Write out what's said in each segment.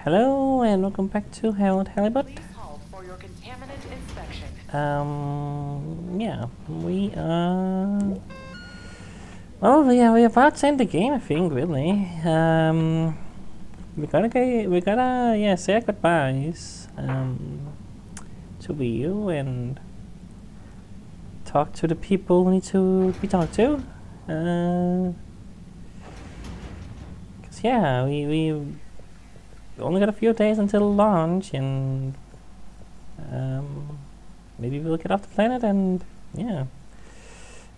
Hello and welcome back to Halibut. Please hold for your contaminant inspection. Yeah, we are. Well, yeah, we're about to end the game, I think. Really. We gotta say our goodbyes. To you and talk to the people who need to be talked to. Cause yeah, we only got a few days until launch, and maybe we'll get off the planet, and yeah,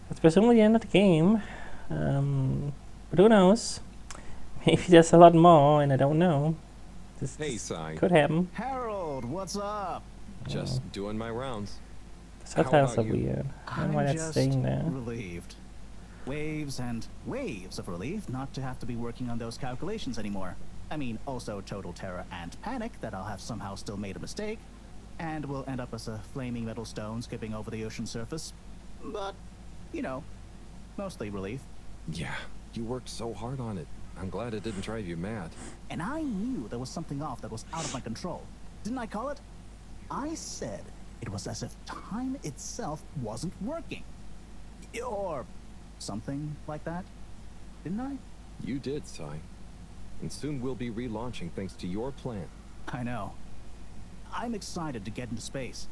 that's presumably the end of the game. But who knows? Maybe there's a lot more, and I don't know. Hey, Sai. Could happen. Harold, what's up? Just doing my rounds. The subtitles are about you? weird. I don't know why I'm that's just staying there. relieved. Waves and waves of relief not to have to be working on those calculations anymore. I mean, also total terror and panic that I'll have somehow still made a mistake, and will end up as a flaming metal stone skipping over the ocean surface. But, you know, mostly relief. Yeah, you worked so hard on it. I'm glad it didn't drive you mad. And I knew there was something off that was out of my control. Didn't I call it? I said it was as if time itself wasn't working. Or something like that. Didn't I? You did, Sai. And soon we'll be relaunching thanks to your plan. I know. I'm excited to get into space.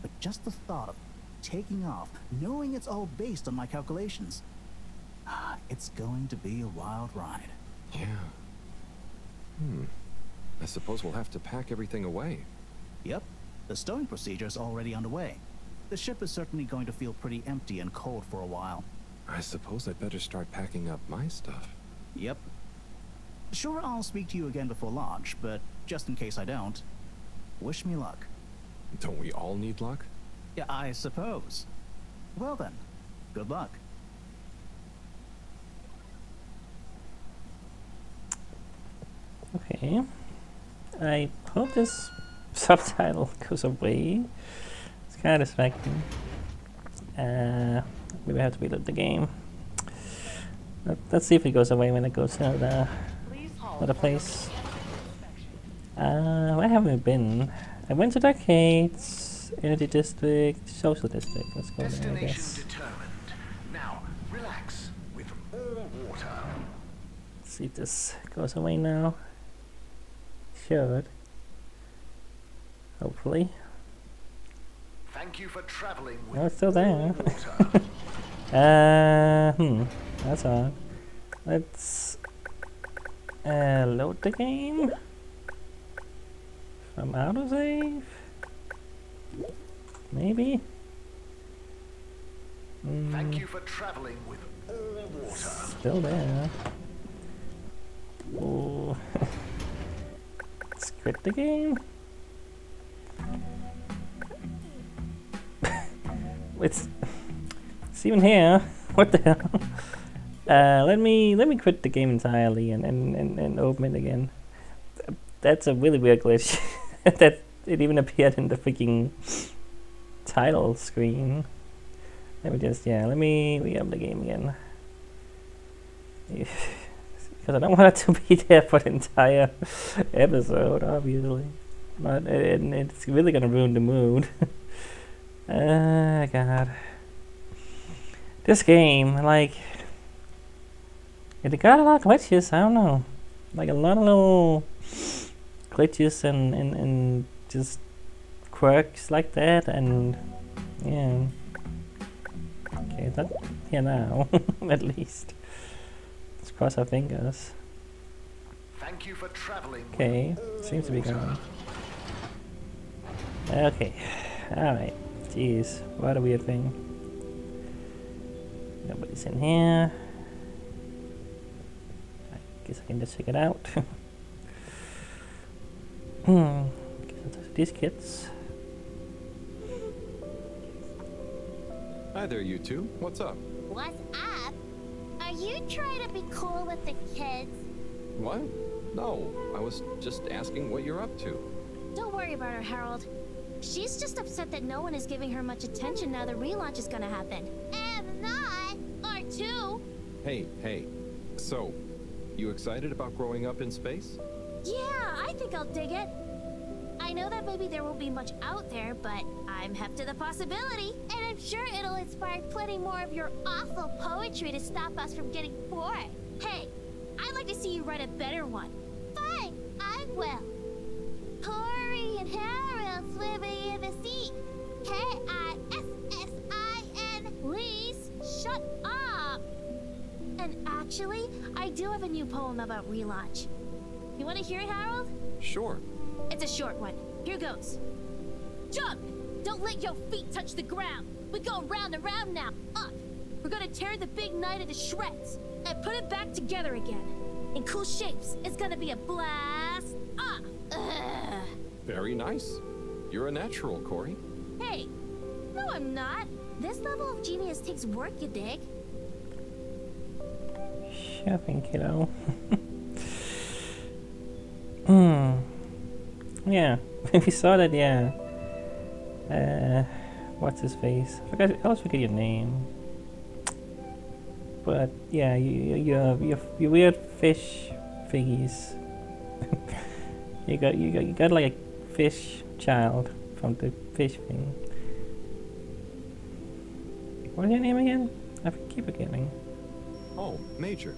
But just the thought of taking off, knowing it's all based on my calculations, it's going to be a wild ride. Yeah. I suppose we'll have to pack everything away. Yep, the stowing procedure is already underway. The ship is certainly going to feel pretty empty and cold for a while. I suppose I'd better start packing up my stuff. Yep. Sure, I'll speak to you again before launch, but just in case I don't, wish me luck. Don't we all need luck? Yeah, I suppose. Well then, good luck. Okay. I hope this subtitle goes away. It's kind of distracting. Maybe I have to reload the game. Let's see if it goes away when it goes to the Please hold other for your place. contaminant inspection. Where have we been? I went to the arcades, energy district, social district. Let's go there, I Destination guess. determined. Now, relax with all water. Let's see if this goes away now. Should. Hopefully. Thank you for traveling with No, it's still there. all water. That's odd. Let's load the game. From autosave? Maybe? Thank you for traveling with all water. Still there. Oh. Let's quit the game. it's even here. What the hell? Let me quit the game entirely and open it again. That's a really weird glitch. That it even appeared in the freaking title screen. Let me just let me re-up the game again. Because I don't want it to be there for the entire episode, obviously. But it's really gonna ruin the mood. God. This game, like, it got a lot of glitches, I don't know. Like a lot of little glitches and just quirks like that, and yeah. Okay, it's not here now, at least. Let's cross our fingers. Thank you for traveling with Okay, all seems to be water. going. Okay, alright. Jeez, what a weird thing. Nobody's in here. I guess I can just check it out. Guess I'll touch these kids. Hi there, you two. What's up? What's up? Are you trying to be cool with the kids? What? No, I was just asking what you're up to. Don't worry about her, Harold. She's just upset that no one is giving her much attention now the relaunch is gonna happen. I'm not! Or two! Hey. So, you excited about growing up in space? Yeah, I think I'll dig it. I know that maybe there won't be much out there, but I'm hep to the possibility. And I'm sure it'll inspire plenty more of your awful poetry to stop us from getting bored. Hey, I'd like to see you write a better one. Fine, I will. Corey and Harold swimming in the sea. Kissin. Please, shut up. And actually, I do have a new poem about relaunch. You want to hear it, Harold? Sure. It's a short one. Here goes. Jump! Don't let your feet touch the ground. We're going round and round now. Up! We're gonna tear the big night into shreds and put it back together again. In cool shapes. It's gonna be a blast. Up! Ugh. Very nice. You're a natural, Corey. Hey, no I'm not. This level of genius takes work, you dig? Shopping, kiddo. Yeah, we saw that, yeah. What's his face? I always forget your name. But yeah, you weird fish figgies. you got like a fish child from the fish thing. What's your name again? I keep forgetting. Oh, Major.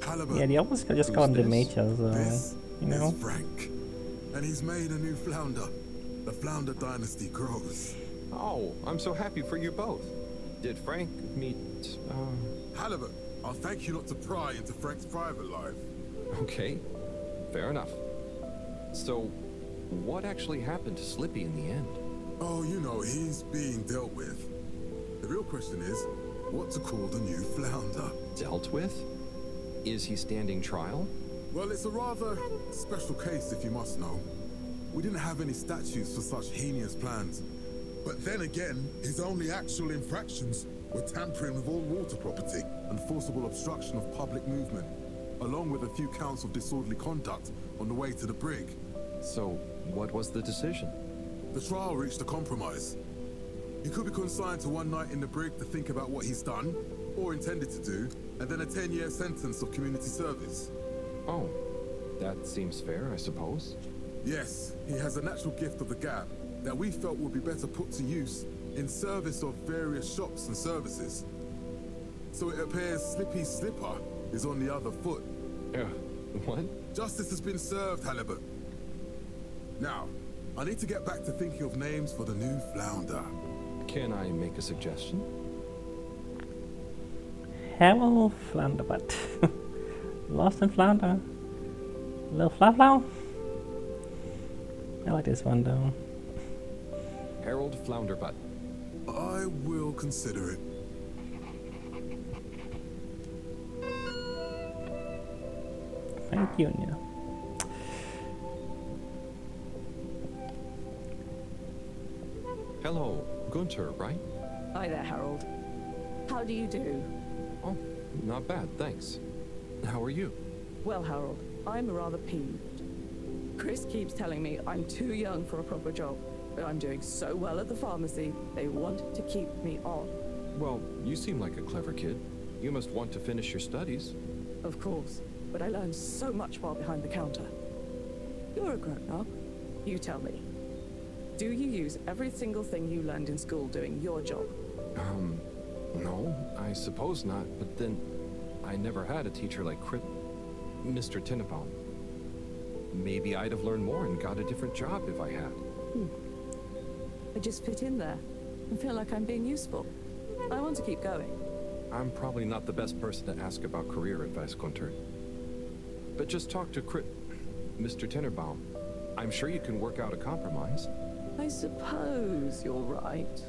Halibut. Yeah, they almost just call him the Who's this? Major, so This you know. is Frank. And he's made a new flounder. The flounder dynasty grows. Oh, I'm so happy for you both. Did Frank meet, Halibut, I'll thank you not to pry into Frank's private life. Okay, fair enough. So, what actually happened to Slippy in the end? Oh, you know, he's being dealt with. The real question is, what to call the new flounder? Dealt with? Is he standing trial? Well, it's a rather special case, if you must know. We didn't have any statutes for such heinous plans. But then again, his only actual infractions were tampering with all water property and forcible obstruction of public movement, along with a few counts of disorderly conduct on the way to the brig. So, what was the decision? The trial reached a compromise. He could be consigned to 1 night in the brig to think about what he's done, or intended to do, and then a 10-year sentence of community service. Oh, that seems fair, I suppose. Yes, he has a natural gift of the gab that we felt would be better put to use in service of various shops and services. So it appears Slippy Slipper is on the other foot. What? Justice has been served, Halibut. Now, I need to get back to thinking of names for the new flounder. Can I make a suggestion? Harold Flounderbutt. Lost in Flounder. Little Flow. I like this one though. Harold Flounderbutt. I will consider it. Thank you, Nya. Hello, Gunter, right? Hi there, Harold. How do you do? Oh, not bad, thanks. How are you? Well, Harold, I'm rather peeved. Chris keeps telling me I'm too young for a proper job, but I'm doing so well at the pharmacy, they want to keep me on. Well, you seem like a clever kid. You must want to finish your studies. Of course, but I learned so much while behind the counter. You're a grown-up. You tell me. Do you use every single thing you learned in school doing your job? No, I suppose not, but then I never had a teacher like Mr. Tinnebaum. Maybe I'd have learned more and got a different job if I had. I just fit in there and feel like I'm being useful. I want to keep going. I'm probably not the best person to ask about career advice, Gunter. But just talk to Mr. Tinnebaum. I'm sure you can work out a compromise. I suppose you're right.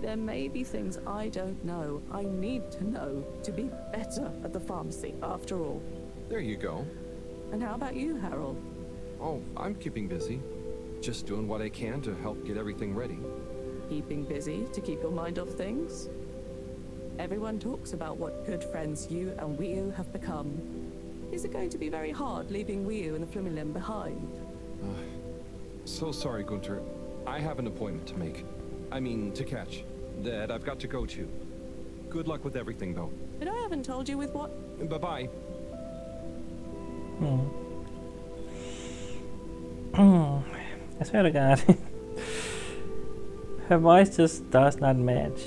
There may be things I don't know. I need to know to be better at the pharmacy, after all. There you go. And how about you, Harold? Oh, I'm keeping busy. Just doing what I can to help get everything ready. Keeping busy to keep your mind off things? Everyone talks about what good friends you and Wiu have become. Is it going to be very hard leaving Wiu and the Flumilim behind? So sorry, Gunter. I have an appointment to make. I mean, to catch. That I've got to go to. Good luck with everything, though. But I haven't told you with what? Bye-bye. swear to God. Her voice just does not match.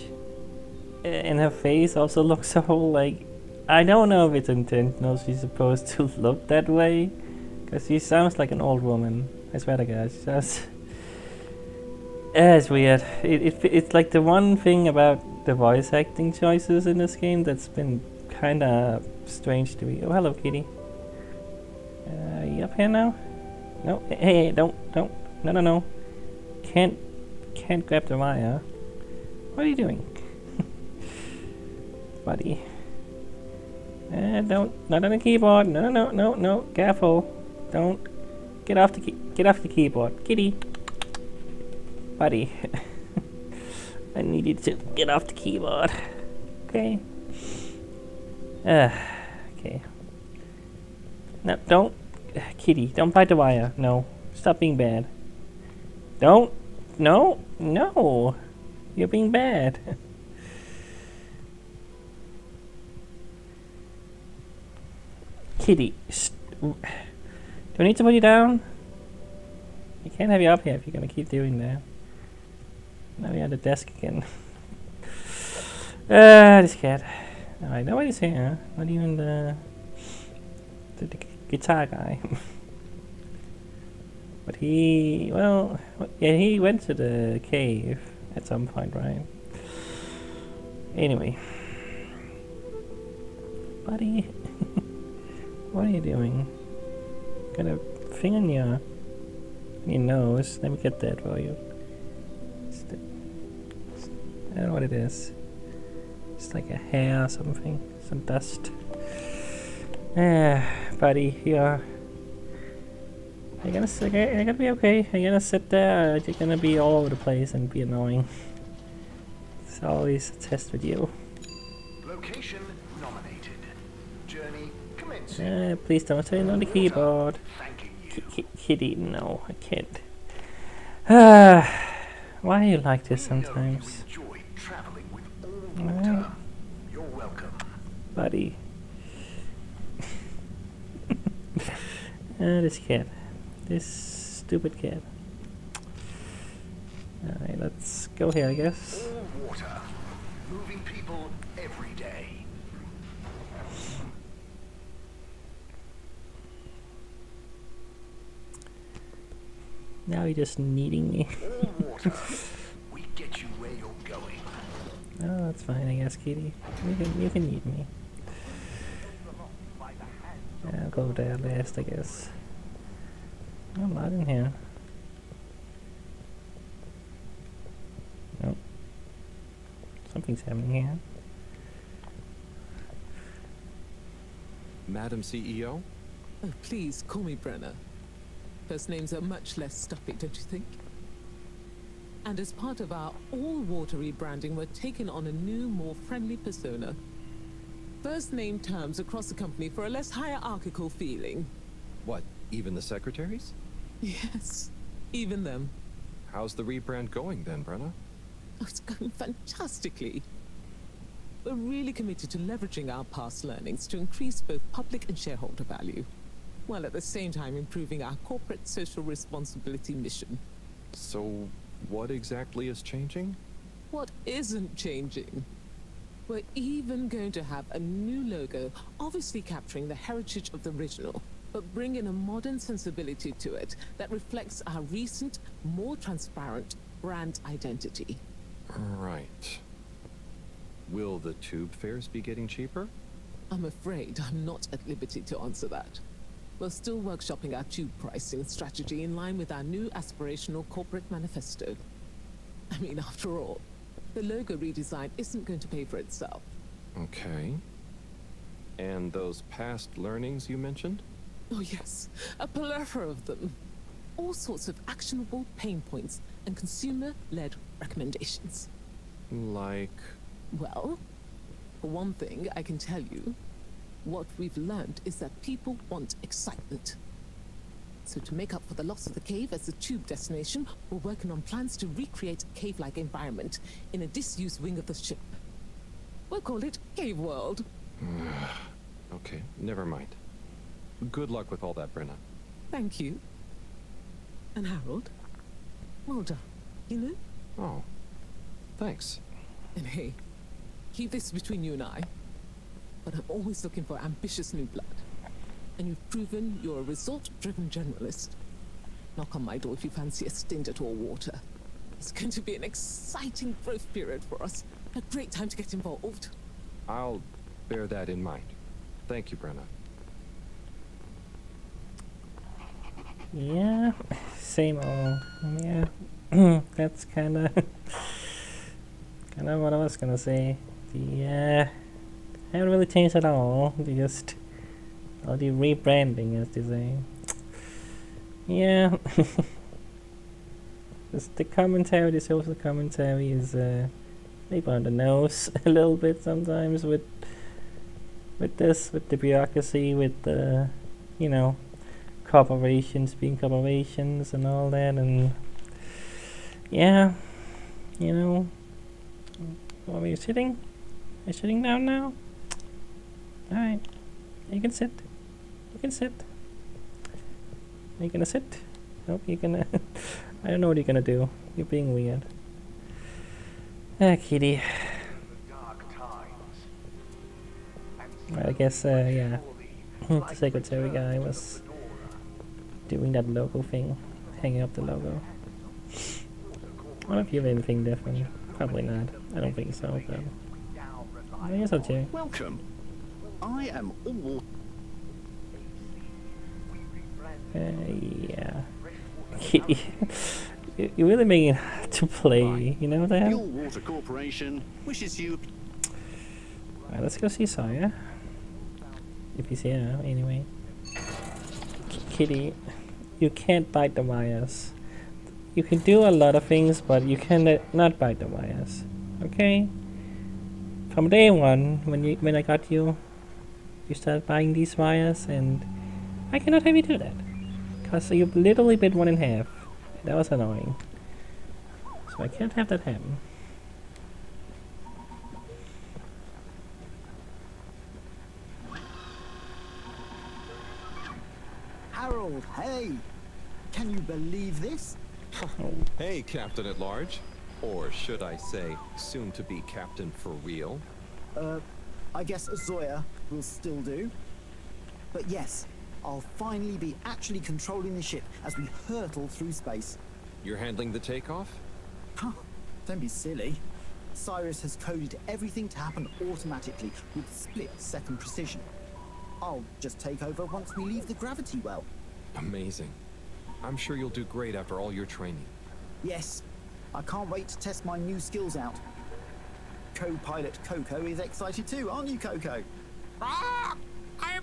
And her face also looks so like... I don't know if it's intentional she's supposed to look that way. Because she sounds like an old woman. I swear to God, she does. It's weird. It's like the one thing about the voice acting choices in this game that's been kind of strange to me. Oh, hello, kitty. Are you up here now? No. Hey, don't. No. Can't grab the wire. What are you doing, buddy? Don't. Not on the keyboard. No. Careful. Don't. Get off the keyboard, kitty. Buddy. I need you to get off the keyboard. Okay. Okay. No, don't. Kitty, don't bite the wire. No. Stop being bad. Don't. No. You're being bad. Kitty. Do I need to put you down? I can't have you up here if you're gonna keep doing that. Now we're at the desk again. This cat. Alright, nobody's here. Not even the guitar guy. But he, well, yeah, he went to the cave at some point, right? Anyway. Buddy. What are you doing? Got a thing on your nose. Let me get that for you. I don't know what it is. It's like a hair or something. Some dust. Buddy, you're gonna be okay. You're gonna sit there, or you're gonna be all over the place and be annoying. It's always a test with you. Location nominated. Journey commencing. Please don't turn on the keyboard. Thanking you. Kitty, no, I can't. Why are you like this We know sometimes? you enjoy traveling with all water. You're welcome. Buddy. This cat. This stupid cat. Alright, let's go here, I guess. All water. Moving people every day. Now you're just needing me. All water. We get you where you're going. Oh, that's fine, I guess, Kitty. You can need me. I'll go there last, I guess. I'm not in here. Nope. Something's happening here. Madam CEO? Oh, please call me Brenna. First names are much less stuffy, don't you think? And as part of our all-water rebranding, we're taking on a new, more friendly persona. First name terms across the company for a less hierarchical feeling. What, even the secretaries? Yes, even them. How's the rebrand going then, Brenna? Oh, it's going fantastically. We're really committed to leveraging our past learnings to increase both public and shareholder value, while at the same time improving our corporate social responsibility mission. So, what exactly is changing? What isn't changing? We're even going to have a new logo, obviously capturing the heritage of the original, but bringing a modern sensibility to it that reflects our recent, more transparent brand identity. Right. Will the tube fares be getting cheaper? I'm afraid I'm not at liberty to answer that. We're still workshopping our tube pricing strategy in line with our new aspirational corporate manifesto. I mean, after all, the logo redesign isn't going to pay for itself. Okay. And those past learnings you mentioned? Oh yes, a plethora of them. All sorts of actionable pain points and consumer-led recommendations. Like... Well, for one thing, I can tell you, what we've learned is that people want excitement. So to make up for the loss of the cave as a tube destination, we're working on plans to recreate a cave-like environment in a disused wing of the ship. We'll call it Cave World. Okay, never mind. Good luck with all that, Brenna. Thank you. And Harold, Well done. You know? Oh, thanks. And hey, keep this between you and I, but I'm always looking for ambitious new blood. And you've proven you're a result-driven generalist. Knock on my door if you fancy a stint at all water. It's going to be an exciting growth period for us. A great time to get involved. I'll bear that in mind. Thank you, Brenna. Yeah, same old. Yeah, that's kind of what I was gonna say. I haven't really changed at all. They just all the rebranding, as they say. Yeah, just the commentary, the social commentary is maybe on the nose a little bit sometimes with the bureaucracy, with the corporations being corporations and all that, and yeah, are you sitting? Are you sitting down now? Alright, you can sit. You can sit. Are you gonna sit? Nope, you're gonna I don't know what you're gonna do. You're being weird. Ah, kitty. Right, I guess, yeah. The secretary guy was doing that logo thing, hanging up the logo. I wonder if you have anything different. Probably not. I don't think so, but I guess I'll check. Welcome. I am all. Yeah. You're really making it hard to play, you know that? Your Water Corporation wishes you. Alright, let's go see Sawyer. If he's here, anyway. Kitty, you can't bite the wires. You can do a lot of things, but you cannot bite the wires. Okay? From day one, when I got you, you started buying these wires, and I cannot have you do that. Because you literally bit one in half. That was annoying. So I can't have that happen. Harold, hey! Can you believe this? Hey, Captain at Large. Or should I say, soon to be Captain for real? I guess Zoya will still do. But yes, I'll finally be actually controlling the ship as we hurtle through space. You're handling the takeoff? Huh, don't be silly. Cyrus has coded everything to happen automatically with split-second precision. I'll just take over once we leave the gravity well. Amazing. I'm sure you'll do great after all your training. Yes, I can't wait to test my new skills out. Co-pilot Coco is excited too, aren't you, Coco? I'm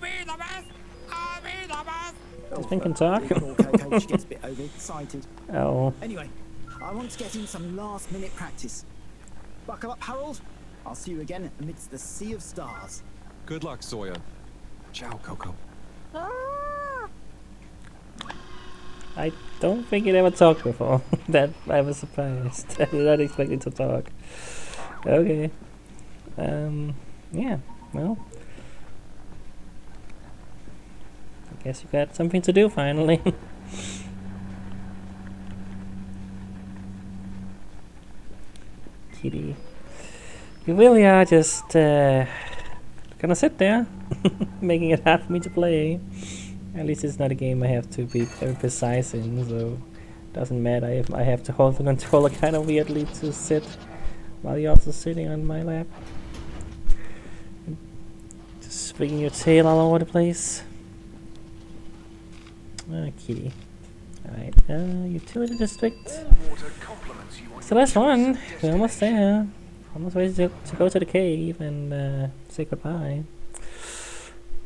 the best! I'm the best! This thing can talk. Poor Coco, she gets a bit overexcited. Oh. Anyway, I want to get in some last-minute practice. Buckle up, Harold. I'll see you again amidst the sea of stars. Good luck, Zoya. Ciao, Coco. I don't think it ever talked before. That I was surprised. I did not expect it to talk. Okay. Yeah, well. I guess you got something to do finally. Kitty. You really are just gonna sit there, making it hard for me to play. At least it's not a game I have to be very precise in, so it doesn't matter if I have to hold the controller kind of weirdly to sit while you're also sitting on my lap. Just swinging your tail all over the place. Ah, kitty. Alright, utility district. It's the last one. We're almost there. Almost ready to go to the cave and say goodbye.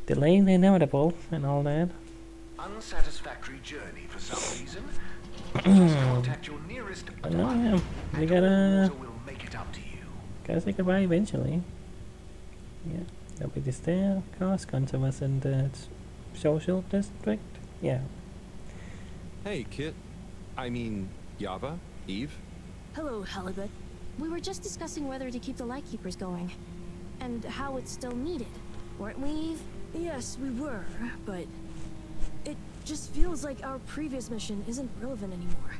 Delaying the inevitable and all that. Unsatisfactory journey for some reason. Just contact your nearest But no, yeah, we gotta will make it up to you. say goodbye eventually. Yeah, there'll be this there, of course. Gunter was in the social district. Yeah. Hey, Kit. I mean, Yava? Eve? Hello, Halibut. We were just discussing whether to keep the Lightkeepers going, and how it's still needed, weren't we, Eve? Yes, we were, but it just feels like our previous mission isn't relevant anymore.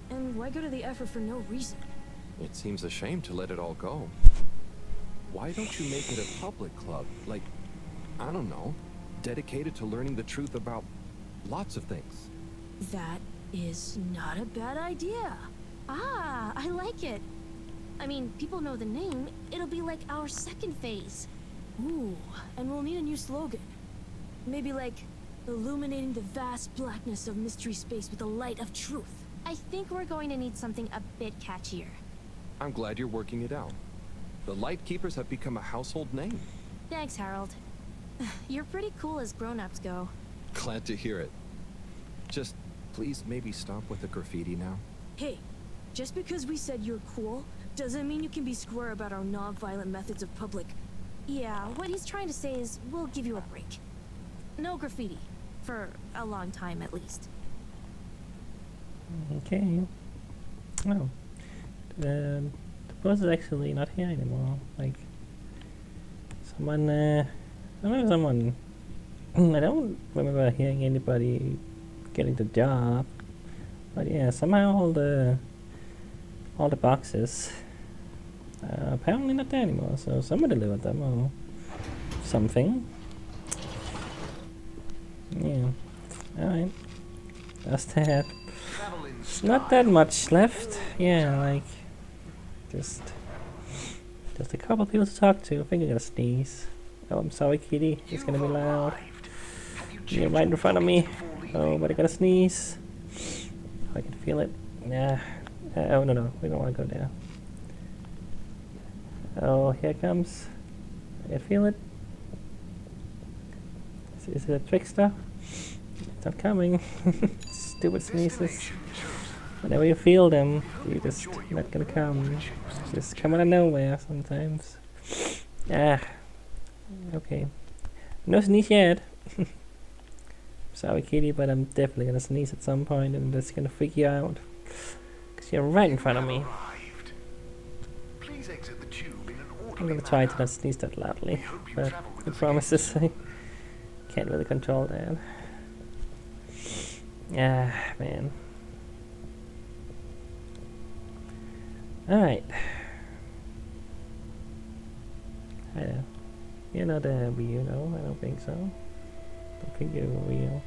And why go to the effort for no reason? It seems a shame to let it all go. Why don't you make it a public club? Like, I don't know, dedicated to learning the truth about lots of things. That is not a bad idea. Ah, I like it. I mean, people know the name. It'll be like our second phase. Ooh, and we'll need a new slogan. Maybe like, illuminating the vast blackness of mystery space with the light of truth. I think we're going to need something a bit catchier. I'm glad you're working it out. The Light Keepers have become a household name. Thanks, Harold. You're pretty cool as grown-ups go. Glad to hear it. Just please maybe stop with the graffiti now. Hey, just because we said you're cool, doesn't mean you can be square about our non-violent methods of public. Yeah, what he's trying to say is we'll give you a break. No graffiti. For a long time, at least. Okay. Oh. The boss is actually not here anymore. Like, someone, I remember someone, I don't remember hearing anybody getting the job. But yeah, somehow all the boxes apparently not there anymore. So someone delivered them or something. Yeah. Alright. That's that. Not that much left. Yeah, like just a couple people to talk to. I think I gotta sneeze. Oh, I'm sorry, kitty. It's gonna be loud. You're right in front of me. Oh, but I gotta sneeze. I can feel it. Yeah. Oh no, we don't want to go there. Oh, here it comes. I can feel it. Is it a trickster? It's not coming. Stupid sneezes. Whenever you feel them, you're just not gonna come. Just come out of nowhere sometimes. Ah. Okay. No sneeze yet. Sorry, kitty, but I'm definitely gonna sneeze at some point, and that's gonna freak you out. Because you're right in front of me. Please exit the tube in an I'm orderly gonna try to manner. not sneeze that loudly, hope you but travel with I us promise I can't really control that. Ah, man. Alright. I know. You're not a Wii U, no? I don't think so. Don't think you're a Wii U.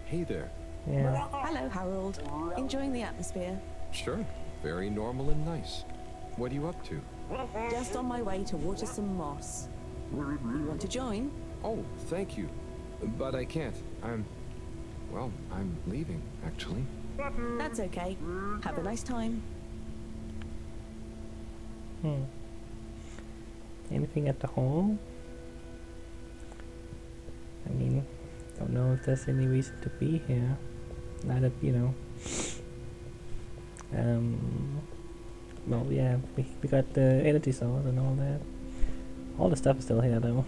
Hey there. Yeah. Hello, Harold. Enjoying the atmosphere? Sure. Very normal and nice. What are you up to? Just on my way to water some moss. You want to join? Oh, thank you. But I can't. Well, I'm leaving, actually. That's okay. Have a nice time. Anything at the hall? I mean, don't know if there's any reason to be here. Now that, you know. Well, yeah, we got the energy source and all that. All the stuff is still here, though.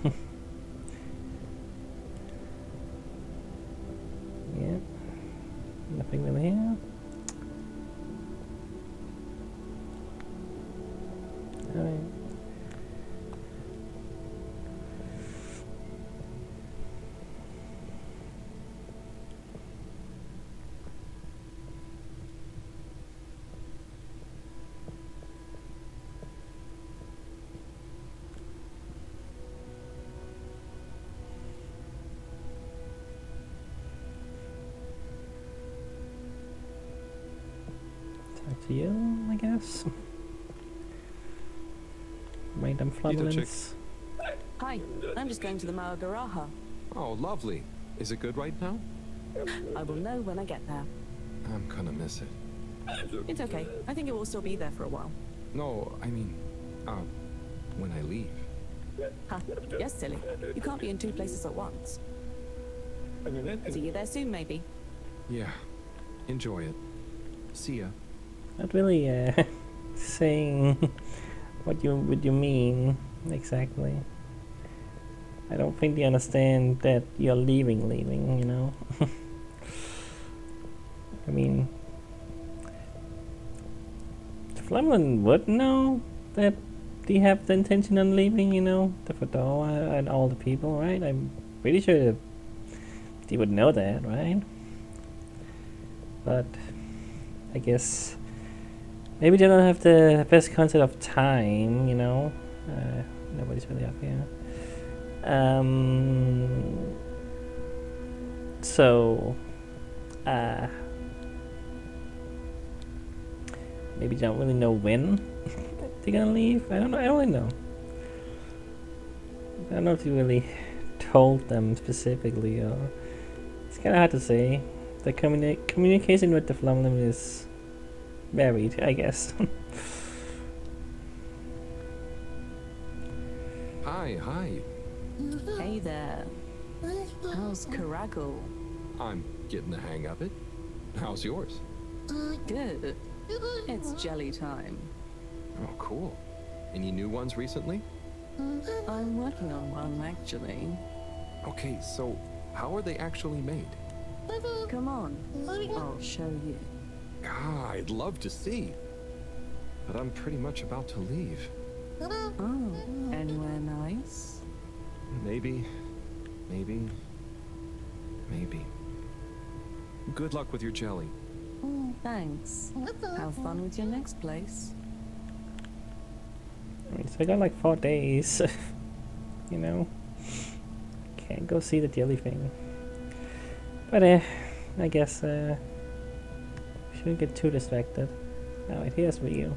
Yeah. Nothing really here. Alright. Talk to you, I guess. Random flatlins. Hi, I'm just going to the Maagaraha. Oh, lovely. Is it good right now? I will know when I get there. I'm gonna miss it. It's okay. I think it will still be there for a while. No, I mean, when I leave. Huh? Yes, silly. You can't be in two places at once. See you there soon, maybe. Yeah. Enjoy it. See ya. Not really saying what you mean exactly. I don't think they understand that you're leaving, you know. I mean, the Flemlin would know that they have the intention on leaving, you know, the Fedora and all the people, right? I'm pretty sure that they would know that, right? But I guess maybe they don't have the best concept of time, you know. Nobody's really up here. So, maybe they don't really know when they're gonna leave. I don't know. I don't really know. I don't know if you really told them specifically, or it's kind of hard to say. The communication with the Flumlim is varied, I guess. Hi. Hey there. How's Karago? I'm getting the hang of it. How's yours? Good. It's jelly time. Oh, cool. Any new ones recently? I'm working on one, actually. Okay, so how are they actually made? Come on, I'll show you. God, I'd love to see. But I'm pretty much about to leave. Oh, anywhere nice? Maybe. Good luck with your jelly. Thanks. Have fun with your next place. Alright, so I got like 4 days. You know, can't go see the jelly thing. But I guess we shouldn't get too distracted. Alright, here's for you.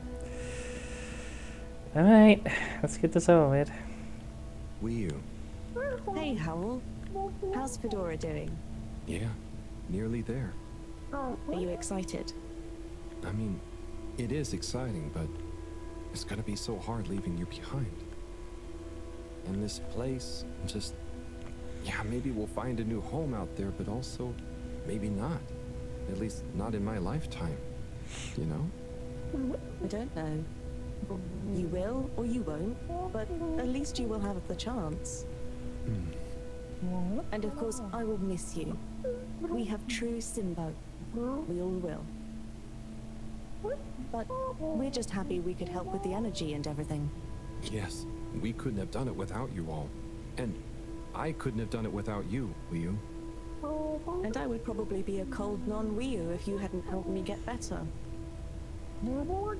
Alright, let's get this over with. Wii U. Hey, Howell. How's Fedora doing? Yeah, nearly there. Are you excited? I mean, it is exciting, but it's gonna be so hard leaving you behind. And this place, just... yeah, maybe we'll find a new home out there, but also, maybe not. At least not in my lifetime. You know? I don't know. You will or you won't, but at least you will have the chance. And of course, I will miss you. We have true Simbo. We all will. But we're just happy we could help with the energy and everything. Yes, we couldn't have done it without you all. And I couldn't have done it without you, Wii U. And I would probably be a cold non-Wii U if you hadn't helped me get better.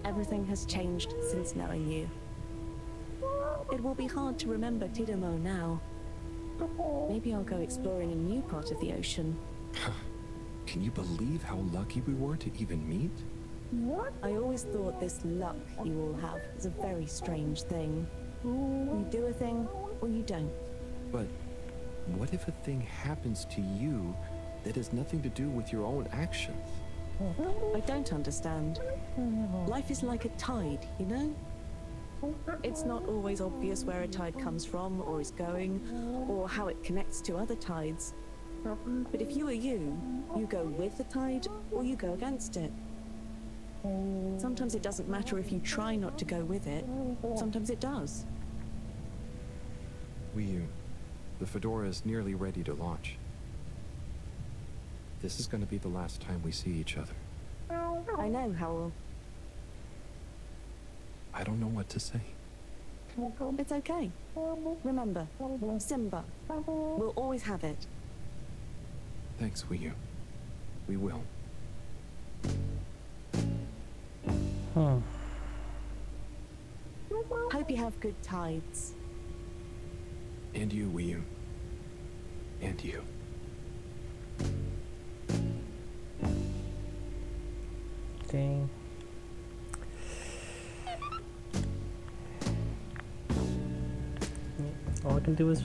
Everything has changed since knowing you. It will be hard to remember Tidomo now. Maybe I'll go exploring a new part of the ocean. Can you believe how lucky we were to even meet? I always thought this luck you all have is a very strange thing. You do a thing, or you don't. But what if a thing happens to you that has nothing to do with your own actions? I don't understand. Life is like a tide, you know? It's not always obvious where a tide comes from, or is going, or how it connects to other tides. But if you are you go with the tide, or you go against it. Sometimes it doesn't matter if you try not to go with it. Sometimes it does. Wii U, the Fedora is nearly ready to launch. This is going to be the last time we see each other. I know, Howell. I don't know what to say. It's okay. Remember, Simba. We'll always have it. Thanks, Wii U. We will. Hope you have good tides. And you, Wii U. And you. Dang. All I can do is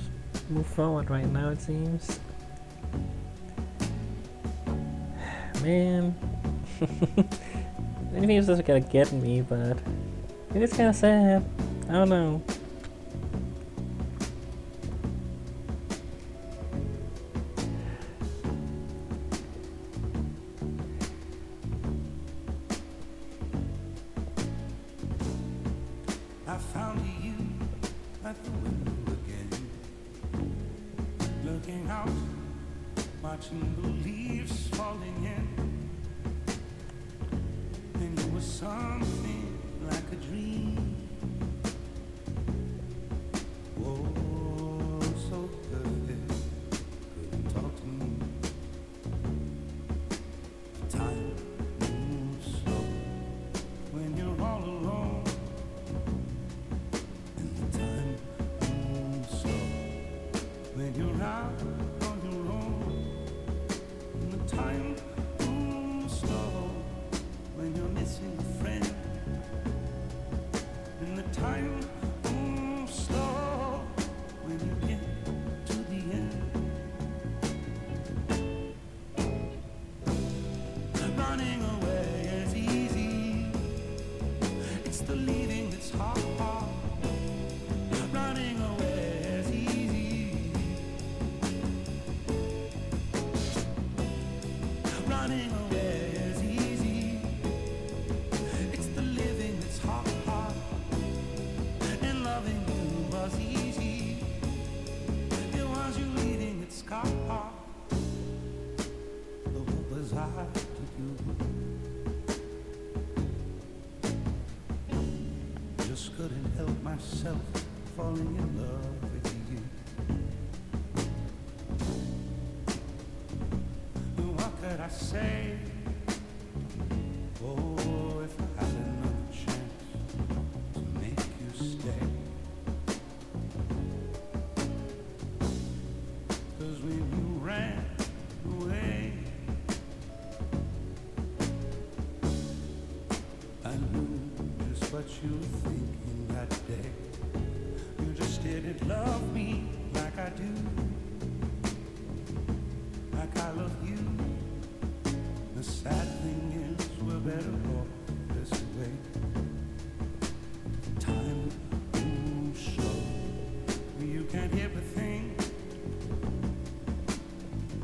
move forward right now, it seems. Man. Anything is just gonna get me, but it is kinda sad. I don't know. I found you at the window again, looking out, watching the leaves falling in. And you were something like a dream. Oh, so perfect, couldn't talk to me. Time moves time moves slow when you're missing a friend. And the time moves slow when you get to the end. Running away is easy. It's the leaving that's hard. Running away is easy. Running away is easy. It's the living that's hard. And loving you was easy. It was you leaving that's hard. But what was I to do? Just couldn't help myself falling in love with you. What could I say? Oh, if I had another chance to make you stay. 'Cause when you ran away, I knew just what you were thinking that day. You just didn't love me like I do, like I love you. The sad thing is we're better off this way. Time moves slow, you can't hear a thing.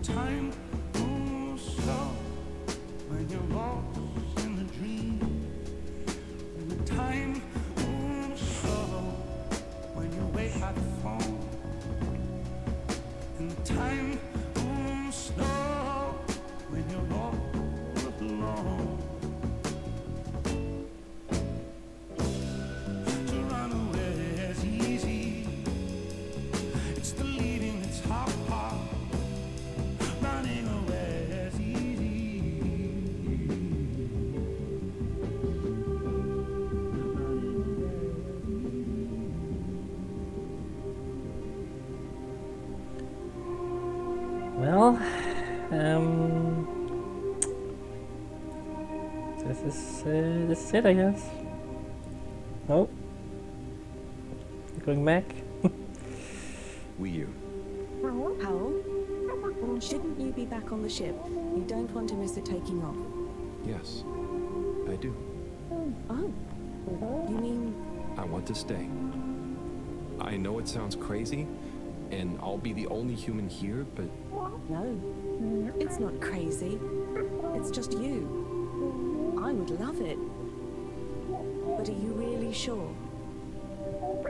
Time moves slow when you're lost in the dream. And the time moves slow when you wait by the phone. And the time moves slow when you're all alone. To run away is easy. It's the leaving that's hard. Running away is easy. Well, this is it, I guess. Oh, going back. Wii U. Howell, shouldn't you be back on the ship? You don't want to miss it taking off. Yes, I do. Oh, you mean... I want to stay. I know it sounds crazy, and I'll be the only human here, but... No, it's not crazy. It's just you. I would love it. But are you really sure?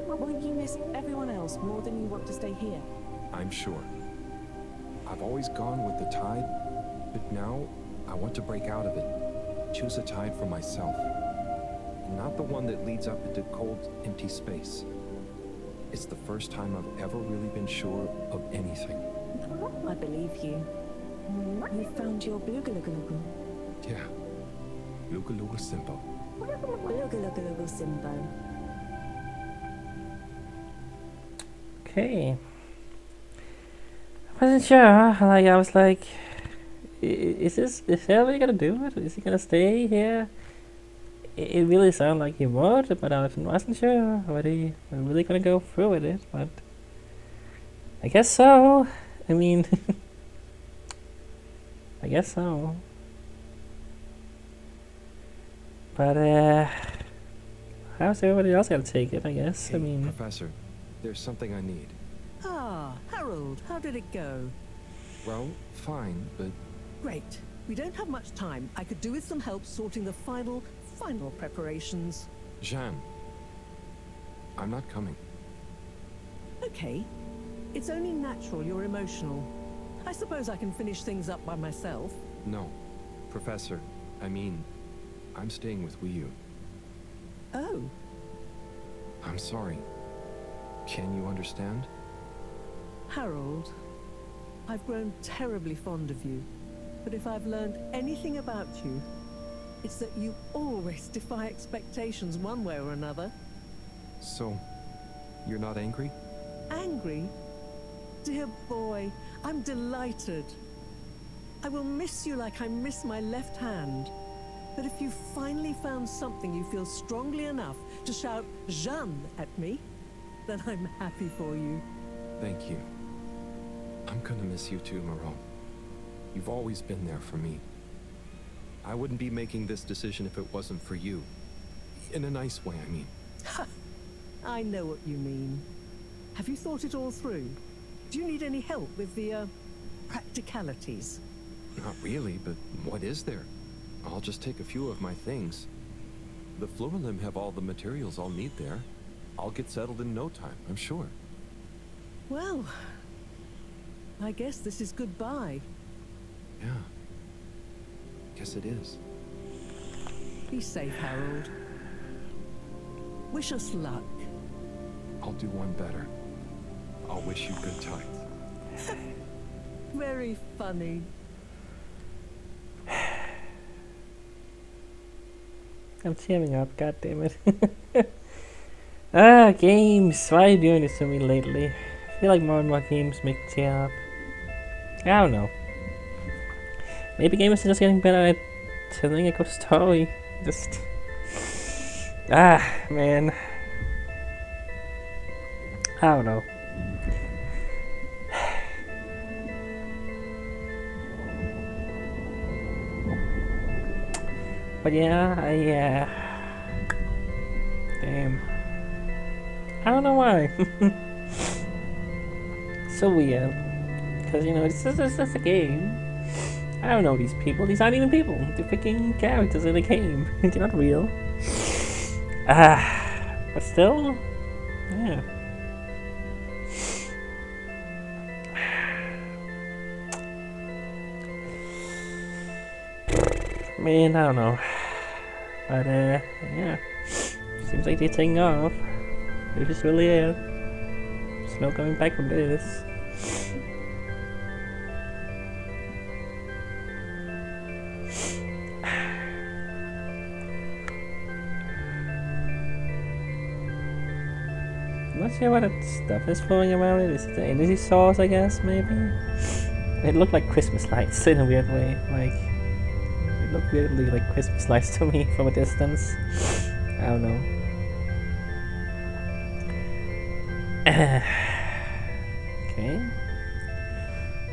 Won't you miss everyone else more than you want to stay here? I'm sure. I've always gone with the tide, but now I want to break out of it. Choose a tide for myself. Not the one that leads up into cold, empty space. It's the first time I've ever really been sure of anything. I believe you. You found your Blugalugalagu. Yeah. Luga Simbo. Blugalugalagu Simbo. Okay. I wasn't sure. Like, I was like, is Haley gonna do it? Is he gonna stay here? It really sounded like he would, but I wasn't sure whether he was really gonna go through with it, but I guess so. I mean, I guess so. But, how's everybody else gonna take it, I guess? Hey, I mean... Professor, there's something I need. Ah, Harold, how did it go? Well, fine, but... Great. We don't have much time. I could do with some help sorting the final preparations. Jeanne, I'm not coming. Okay. It's only natural you're emotional. I suppose I can finish things up by myself. No. Professor, I mean, I'm staying with Wii U. Oh. I'm sorry. Can you understand? Harold, I've grown terribly fond of you. But if I've learned anything about you, it's that you always defy expectations one way or another. So, you're not angry? Angry? Dear boy, I'm delighted. I will miss you like I miss my left hand. But if you finally found something you feel strongly enough to shout Jeanne at me, then I'm happy for you. Thank you. I'm gonna miss you too, Marone. You've always been there for me. I wouldn't be making this decision if it wasn't for you. In a nice way, I mean. I know what you mean. Have you thought it all through? Do you need any help with the, practicalities? Not really, but what is there? I'll just take a few of my things. The Fluorlim have all the materials I'll need there. I'll get settled in no time, I'm sure. Well, I guess this is goodbye. Yeah. Guess it is. Be safe, Harold. Wish us luck. I'll do one better. I'll wish you good times. Very funny. I'm tearing up, god damn it. Ah, games. Why are you doing this to me lately? I feel like more and more games make me tear up. I don't know. Maybe gamers are just getting better at telling a good story. Just... Ah, man. I don't know. But yeah, damn. I don't know why. So weird. Because, you know, it's just a game. I don't know these people. These aren't even people. They're freaking characters in a game. They're not real. But still, yeah. Man, I don't know. But, yeah. Seems like they're taking off. They're just really there. There's no coming back from this. I'm not sure what that stuff is flowing around it. Is it the energy source, I guess, maybe? It looked like Christmas lights in a weird way. Like, it looked weirdly like Christmas lights to me from a distance. I don't know. Okay.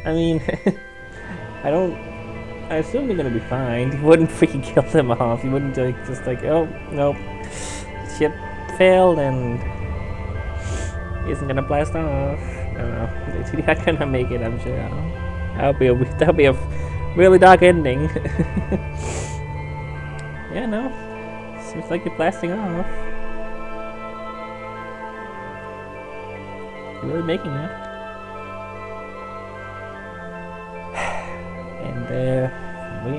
I mean, I assume they're gonna be fine. You wouldn't freaking kill them off. You wouldn't just like, oh, nope. Ship failed and isn't gonna blast off. I don't know. They're not gonna make it, I'm sure. That'll be a really dark ending. Yeah, no. Seems like they're blasting off. They're really making it. And we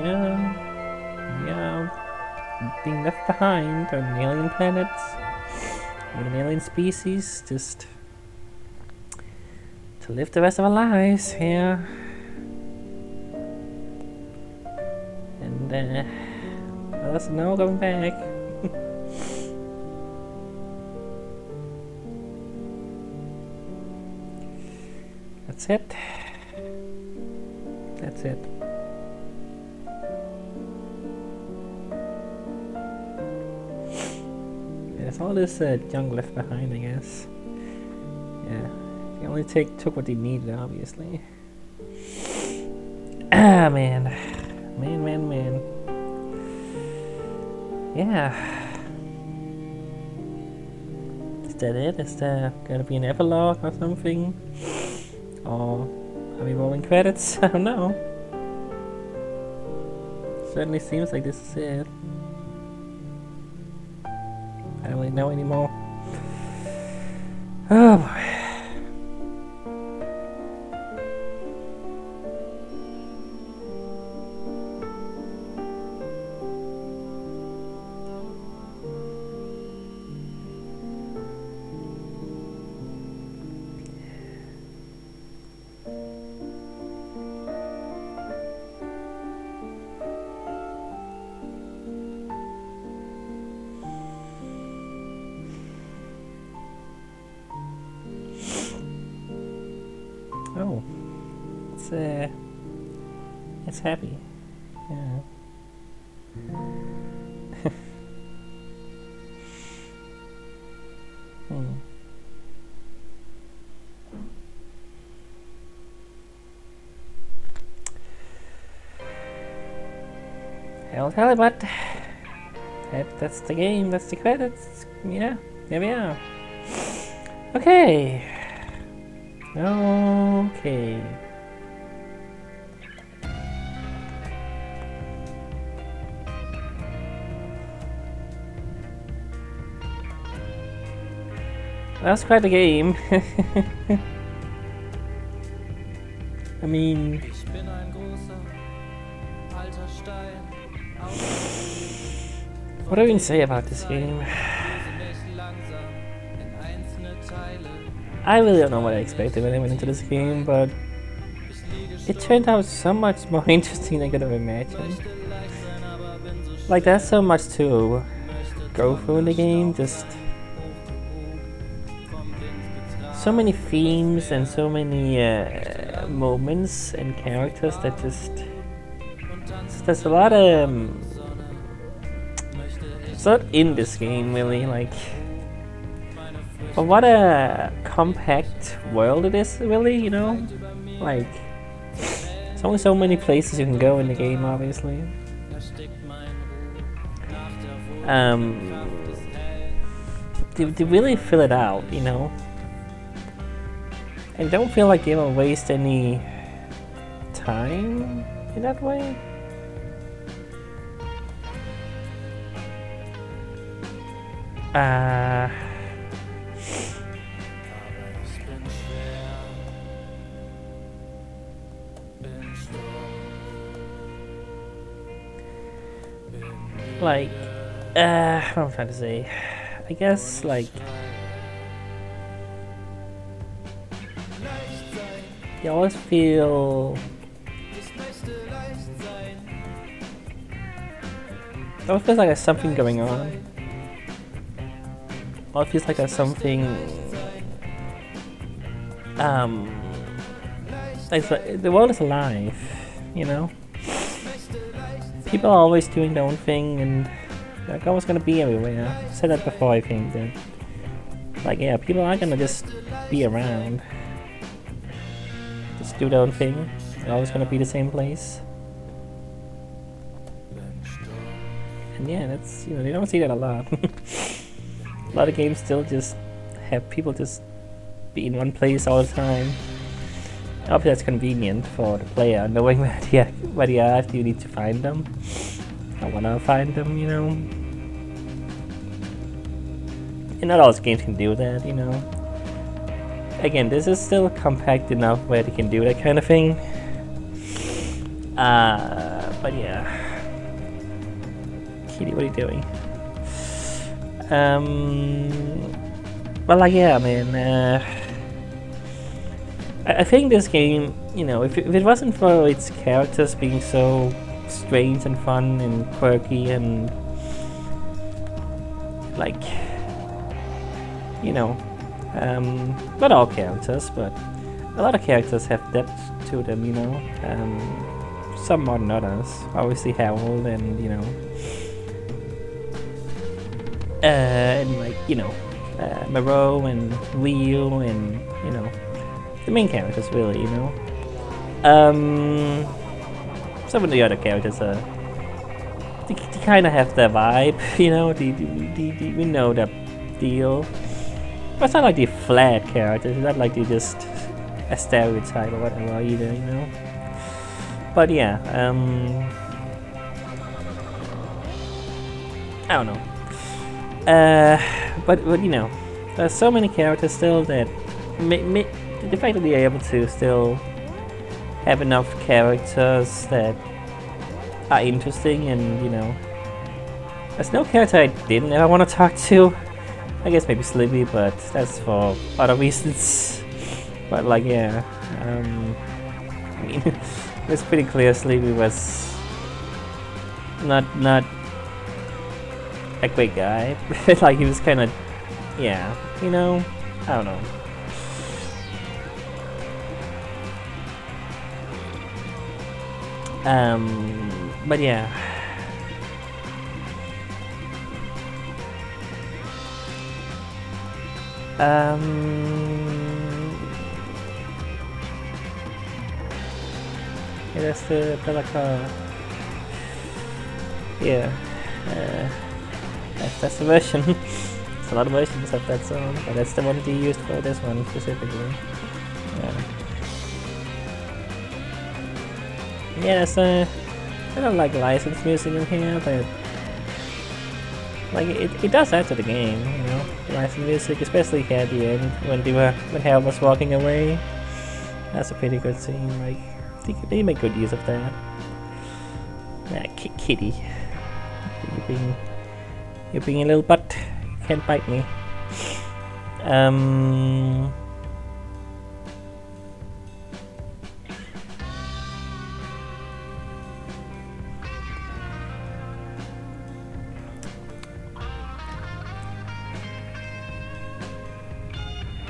are being left behind on an alien planet with an alien species, just to live the rest of our lives here. And there's no going back. That's it. That's it. There's all this junk left behind, I guess. Yeah, they only took what they needed, obviously. Ah, man. Man. Yeah. Is that it? Is there gonna be an epilogue or something? Or are we rolling credits? I don't know. Certainly seems like this is it. I don't really know anymore. Oh boy. everyone's happy. Yeah. Hell's Halibut. That's the game, that's the credits. Yeah, there we are. Okay. Okay. That's quite the game. I mean, what do I even say about this game? I really don't know what I expected when I went into this game, but it turned out so much more interesting than I could have imagined. Like, there's so much to go through in the game, just so many themes and so many moments and characters that just there's a lot of it's not in this game really, like, but what a compact world it is really, you know, like there's only so many places you can go in the game, obviously. They really fill it out, you know. I don't feel like they will waste any time in that way. Like, what am I trying to say? I guess, like, you always feel like there's something going on. It feels like there's something like the world is alive, you know? People are always doing their own thing, and they're always gonna be everywhere. I said that before, I think, that, like, yeah, people aren't gonna just be around. Just do their own thing. They're always gonna be the same place. And yeah, that's, you know, you don't see that a lot. A lot of games still just have people just be in one place all the time. Obviously that's convenient for the player, knowing where they are if you need to find them. I wanna find them, you know. And not all games can do that, you know. Again, this is still compact enough where they can do that kind of thing. But yeah. Kitty, what are you doing? But like, yeah, man, I think this game, you know, if it wasn't for its characters being so strange and fun and quirky and, like, you know, not all characters, but a lot of characters have depth to them, you know, some more than others. Obviously Harold and, you know, and, like, you know, Moreau and Rio and, you know, the main characters, really, you know. Some of the other characters they kind of have their vibe, you know. We know the deal. But it's not like the flat characters. It's not like they're just a stereotype or whatever either, you know. But yeah, I don't know. But you know, there's so many characters still that the fact that they're able to still have enough characters that are interesting, and, you know, there's no character I didn't ever want to talk to. I guess maybe Slippy, but that's for other reasons. But like, yeah, I mean, it's pretty clear Slippy was not a great guy. Like, he was kind of, yeah, you know, I don't know. But yeah. Yeah, that's the Pelaka. Yeah. That's the version. There's a lot of versions of that song, but that's the one they used for this one specifically. Yeah, there's I don't like licensed music in here, but like it does add to the game, you know. Licensed music, especially here at the end when Hal was walking away. That's a pretty good scene. Like they make good use of that. Yeah, kitty, you're being a little butt. You can't bite me.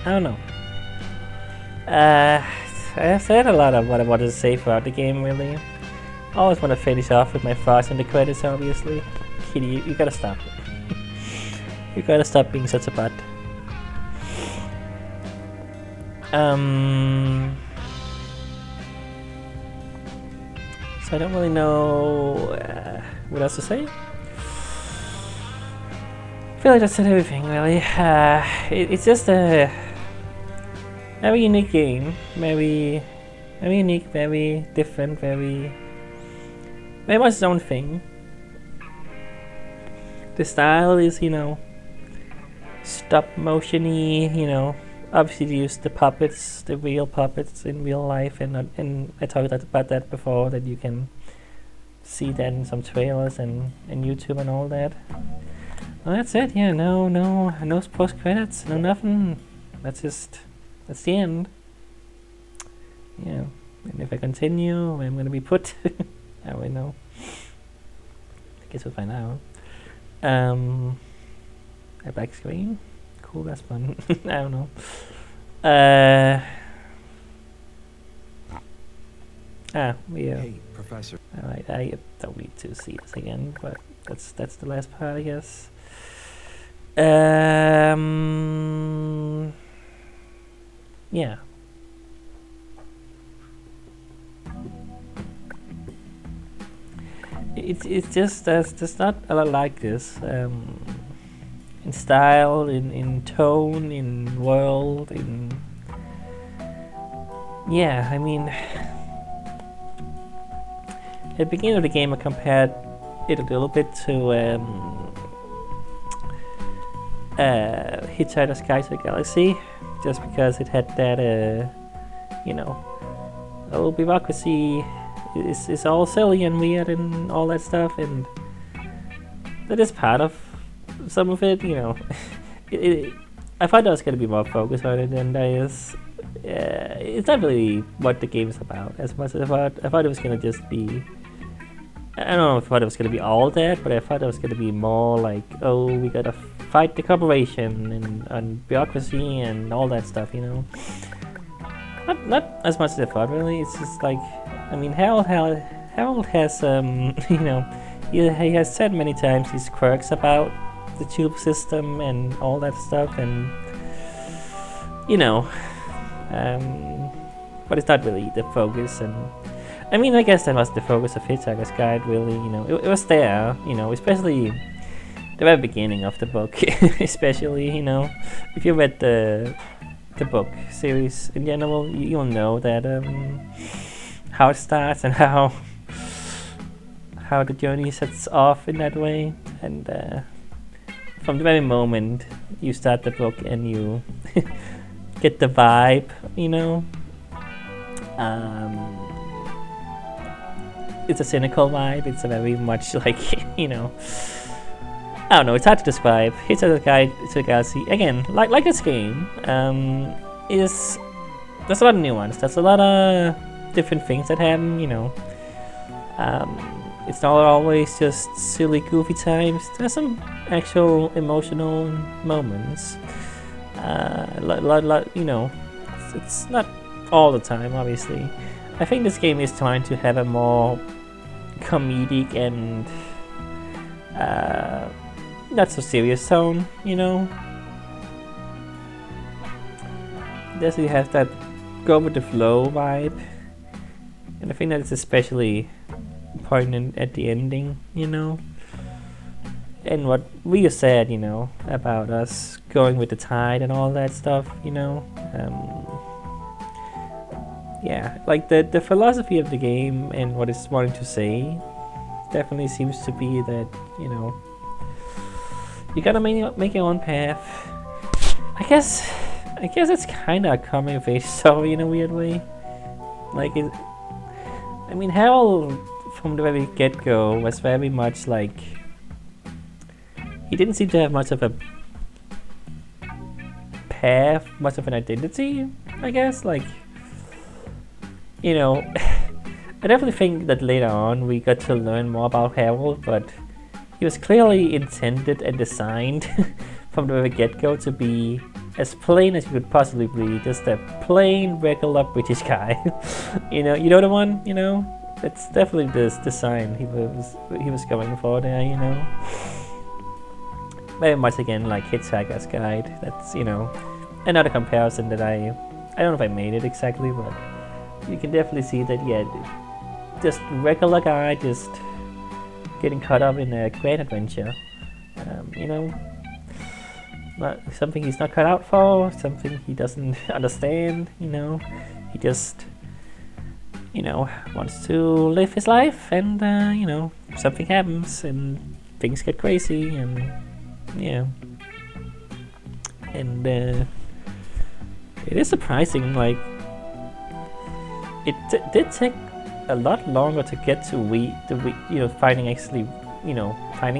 I don't know. I said a lot of what I wanted to say throughout the game, really. I always want to finish off with my thoughts in the credits, obviously. Kitty, you gotta stop. You gotta stop being such a butt. So I don't really know what else to say. I feel like I said everything, really. It's just a very unique game, very unique, very different, very much its own thing. The style is, you know, stop motion-y, you know. Obviously they use the puppets, the real puppets in real life, and I talked about that before, that you can see that in some trailers and YouTube and all that. Well, that's it. Yeah, no post credits, no nothing. That's the end. Yeah, and if I continue, where I'm gonna be put, I don't know. I guess we'll find out. A black screen, cool. That's fun. I don't know. Yeah. Hey, Professor. Alright, I don't need to see this again, but that's the last part, I guess. Yeah. It's just there's not a lot like this. In style, in tone, in world, in yeah, I mean, at the beginning of the game I compared it a little bit to Hitchhiker's Guide to the Galaxy, just because it had that you know, a little bureaucracy. It's all silly and weird and all that stuff, and that is part of some of it, you know. I thought there was going to be more focus on it than there is. It's not really what the game is about as much as I thought it was going to just be. I don't know if I thought it was going to be all that, but I thought it was going to be more like, oh, we gotta fight the corporation and bureaucracy and all that stuff, you know. Not as much as I thought, really. It's just like, I mean, Harold has, you know, he has said many times his quirks about the tube system and all that stuff, and you know, but it's not really the focus. And I mean, I guess that was the focus of Hitchhiker's Guide, really. You know, it was there, you know, especially the very beginning of the book. Especially, you know, if you read the book series in general, you'll know that how it starts and how the journey sets off in that way. And from the very moment you start the book and you get the vibe, you know, it's a cynical vibe. It's a very much like, you know, I don't know, it's hard to describe. Hitchhiker's Guide to the Galaxy, again, like this game, there's a lot of nuance. There's a lot of different things that happen, you know. It's not always just silly, goofy times. There's some actual emotional moments. You know, it's not all the time, obviously. I think this game is trying to have a more comedic and not so serious tone, you know. Definitely has that go with the flow vibe, and I think that is especially poignant at the ending, you know. And what we said, you know, about us going with the tide and all that stuff, you know. Yeah, like the philosophy of the game and what it's wanting to say definitely seems to be that, you know, you gotta make your own path. I guess it's kind of a coming of age story in a weird way. Like, I mean, Harold from the very get-go was very much like, he didn't seem to have much of a path, much of an identity, I guess. Like, you know, I definitely think that later on we got to learn more about Harold, but he was clearly intended and designed from the very get-go to be as plain as you could possibly be, just a plain, regular British guy. you know the one, you know? That's definitely this design he was going for there, you know? Very much again like Hitchhiker's Guide. That's, you know, another comparison that I don't know if I made it exactly, but you can definitely see that, yeah, just regular guy just getting caught up in a great adventure. You know, not something he's not cut out for, something he doesn't understand, you know. He just, you know, wants to live his life, and you know, something happens and things get crazy, and yeah. And it is surprising, like, it did take a lot longer to get to you know, finding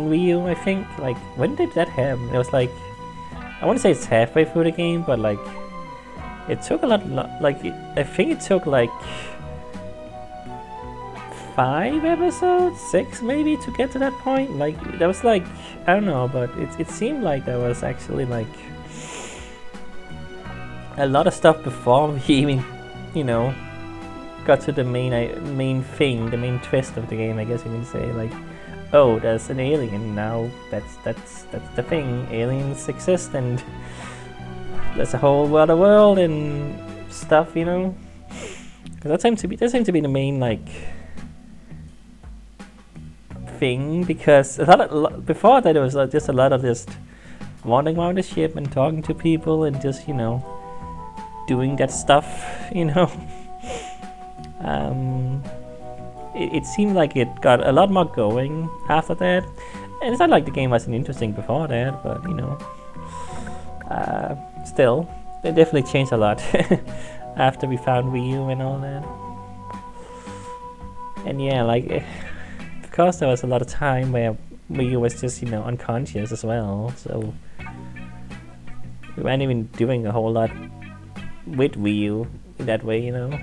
Ryu, I think. Like, when did that happen? It was like, I want to say it's halfway through the game, but like, it took a lot, I think it took like 5 episodes, 6 maybe, to get to that point. Like, that was like, I don't know, but it seemed like there was actually like a lot of stuff before we even, you know, got to the main thing, the main twist of the game, I guess you can say. Like, oh, there's an alien now. That's the thing. Aliens exist, and there's a whole other world and stuff, you know. That seems to be the main like thing, because before that it was just a lot of just wandering around the ship and talking to people and just, you know, doing that stuff, you know. It seemed like it got a lot more going after that, and it's not like the game wasn't interesting before that, but you know, still, it definitely changed a lot after we found Ryu and all that. And yeah, like, of course there was a lot of time where Ryu was just, you know, unconscious as well, so we weren't even doing a whole lot with Ryu in that way, you know.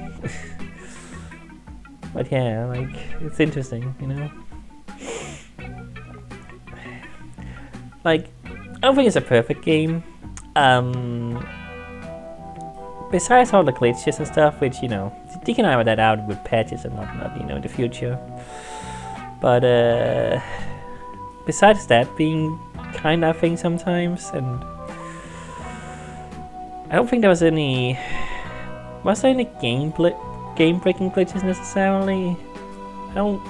But yeah, like, it's interesting, you know. Like, I don't think it's a perfect game. Besides all the glitches and stuff, which, you know, you can iron that out with patches and whatnot, you know, in the future. But besides that being kind of a thing sometimes, and I don't think there was any. Was there any game-breaking glitches necessarily? I don't.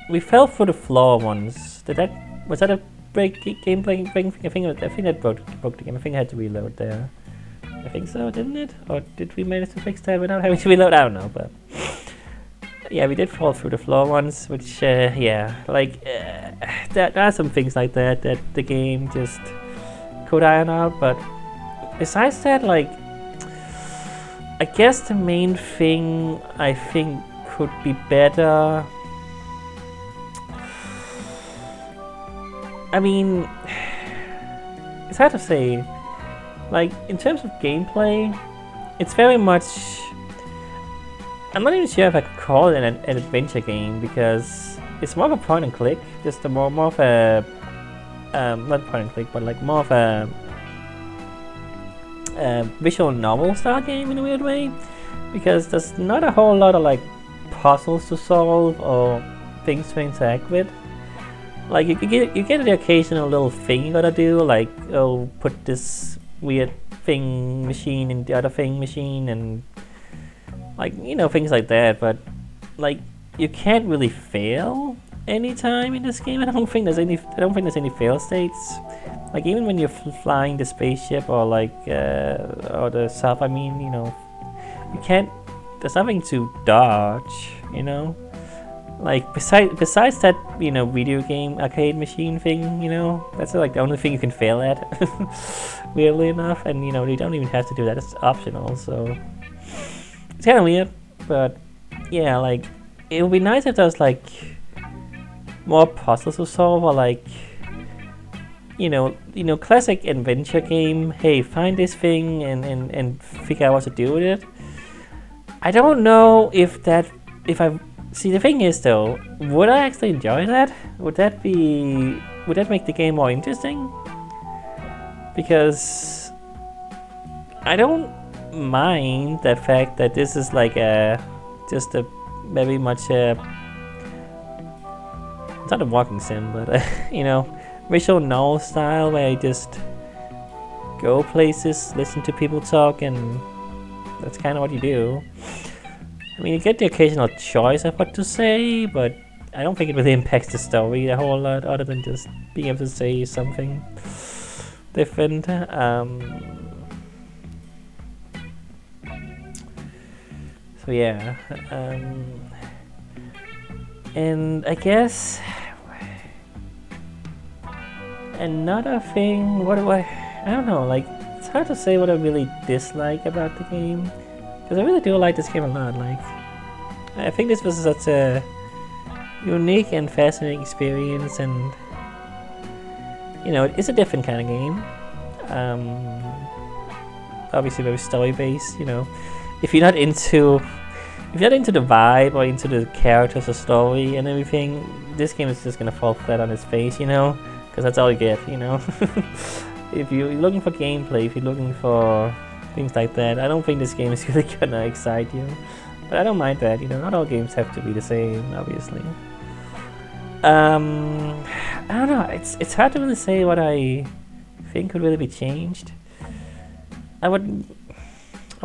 We fell through the floor once. Was that a game-breaking thing? I think that broke the game. I think I had to reload there. I think so, didn't it? Or did we manage to fix that without having to reload? I don't know, but yeah, we did fall through the floor once, which yeah, like there are some things like that the game just could iron out, but besides that, like, I guess the main thing I think could be better. I mean, it's hard to say. Like, in terms of gameplay, it's very much. I'm not even sure if I could call it an adventure game, because it's more of a point and click, just more of a not point and click, but like more of a visual novel style game in a weird way. because there's not a whole lot of like puzzles to solve or things to interact with. Like you get the occasional little thing you gotta do, like oh put this weird thing machine in the other thing machine, and like things like that. But like you can't really fail anytime in this game. I don't think there's any fail states. Like even when you're flying the spaceship or like or the sub, I mean, you can't. There's nothing to dodge, Like besides that, video game arcade machine thing, that's like the only thing you can fail at. Weirdly enough, and you don't even have to do that. It's optional, so it's kind of weird. But yeah, like it would be nice if there was like more puzzles to solve, or like classic adventure game. Hey, find this thing and figure out what to do with it. I don't know if I see, the thing is though, would I actually enjoy that? Would that make the game more interesting? Because I don't mind the fact that this is like just a very much it's not a walking sim, but visual novel style where I just go places, listen to people talk, and that's kind of what you do. I mean, you get the occasional choice of what to say, but I don't think it really impacts the story a whole lot, other than just being able to say something different. So yeah, and I guess another thing, I don't know, like it's hard to say what I really dislike about the game, because I really do like this game a lot. Like I think this was such a unique and fascinating experience, and it is a different kind of game. Obviously very story based. If you're not into the vibe or into the characters or story and everything, this game is just gonna fall flat on its face, because that's all you get, If you're looking for gameplay, if you're looking for things like that, I don't think this game is really gonna excite you. But I don't mind that, not all games have to be the same, obviously. I don't know, it's hard to really say what I think could really be changed. I would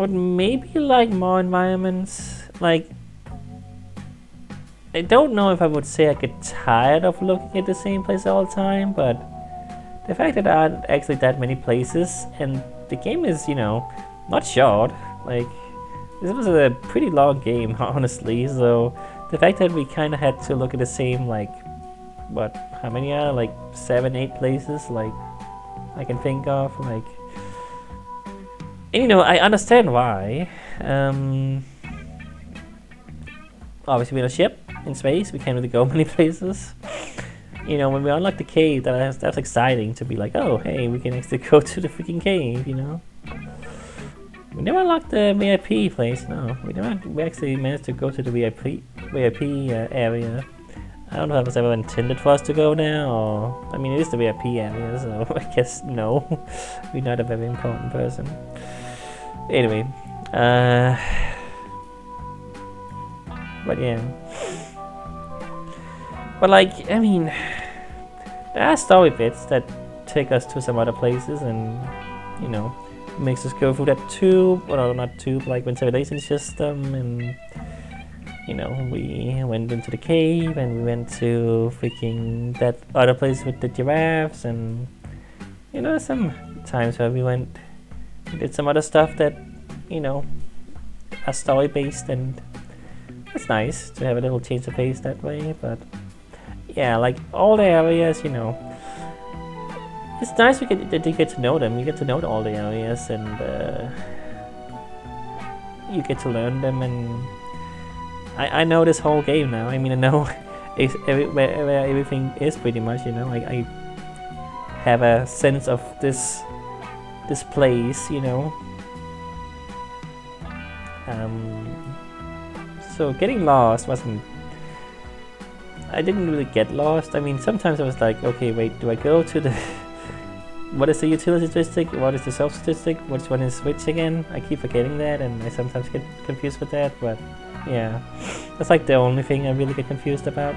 maybe like more environments. Like, I don't know if I would say I get tired of looking at the same place all the time, but the fact that there aren't actually that many places, and the game is, not short. Like, this was a pretty long game, honestly, so the fact that we kind of had to look at the same, like, how many are, like, 7, 8 places, like, I can think of, like, and, I understand why. Obviously we're in a ship in space, we can't really go many places. When we unlock the cave, that's exciting to be like, oh hey, we can actually go to the freaking cave, We never unlocked the VIP place, no. We actually managed to go to the VIP area. I don't know if it was ever intended for us to go there, or... I mean, it is the VIP area, so I guess no. We're not a very important person. Anyway, but yeah. But like, I mean, there are story bits that take us to some other places, and makes us go through that tube, well, not tube, like ventilation system, and we went into the cave, and we went to freaking that other place with the giraffes, and some times where we did some other stuff that are story based, and it's nice to have a little change of pace that way. But yeah, like all the areas, it's nice that you get to know them. You get to know all the areas, and you get to learn them. And I know this whole game now. I mean, I know where everything is pretty much. I have a sense of this place. So getting lost wasn't... I didn't really get lost. I mean, sometimes I was like, okay, wait, do I go to the what is the utility statistic? What is the self statistic? Which one is which again? I keep forgetting that, and I sometimes get confused with that. But yeah, that's like the only thing I really get confused about.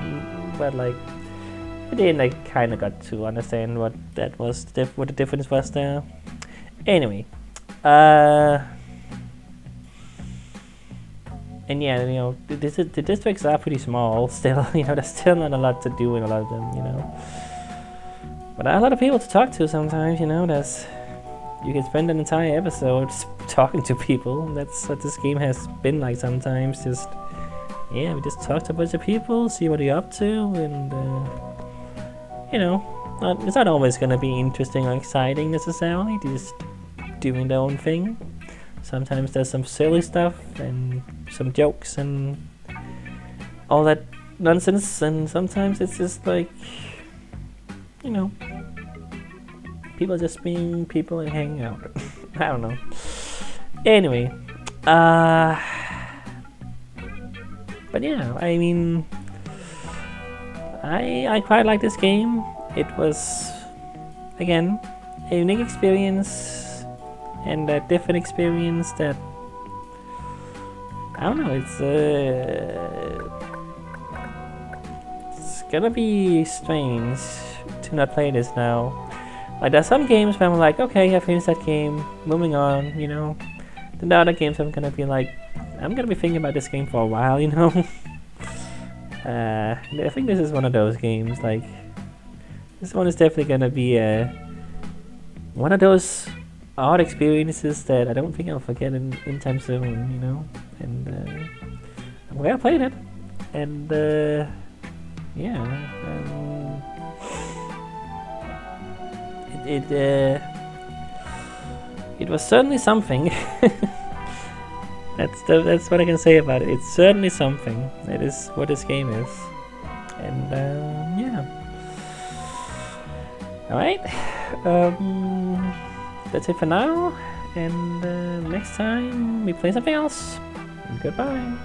But like, at the end, I kind of got to understand what that was, what the difference was there. Anyway, and yeah, you know, the districts are pretty small still. You know, there's still not a lot to do in a lot of them. You know. But a lot of people to talk to sometimes, you know, you can spend an entire episode talking to people. That's what this game has been like sometimes. Just, yeah, we just talk to a bunch of people, see what they're up to, and, you know, it's not always going to be interesting or exciting necessarily, just doing their own thing. Sometimes there's some silly stuff and some jokes and all that nonsense, and sometimes it's just like, you know, people just being people and hanging out. I don't know. Anyway, but yeah, I mean, I quite like this game. It was, again, a unique experience and a different experience that, I don't know, it's gonna be strange to not play this now. Like, there's some games where I'm like, okay, I finished that game, moving on, you know. Then the other games I'm gonna be like, I'm gonna be thinking about this game for a while, you know. I think this is one of those games. Like, this one is definitely gonna be one of those odd experiences that I don't think I'll forget in time soon, you know. And I'm glad I played it. And yeah. It was certainly something. That's what I can say about it. It's certainly something. That is what this game is. And yeah. All right. That's it for now. And next time we play something else. Goodbye.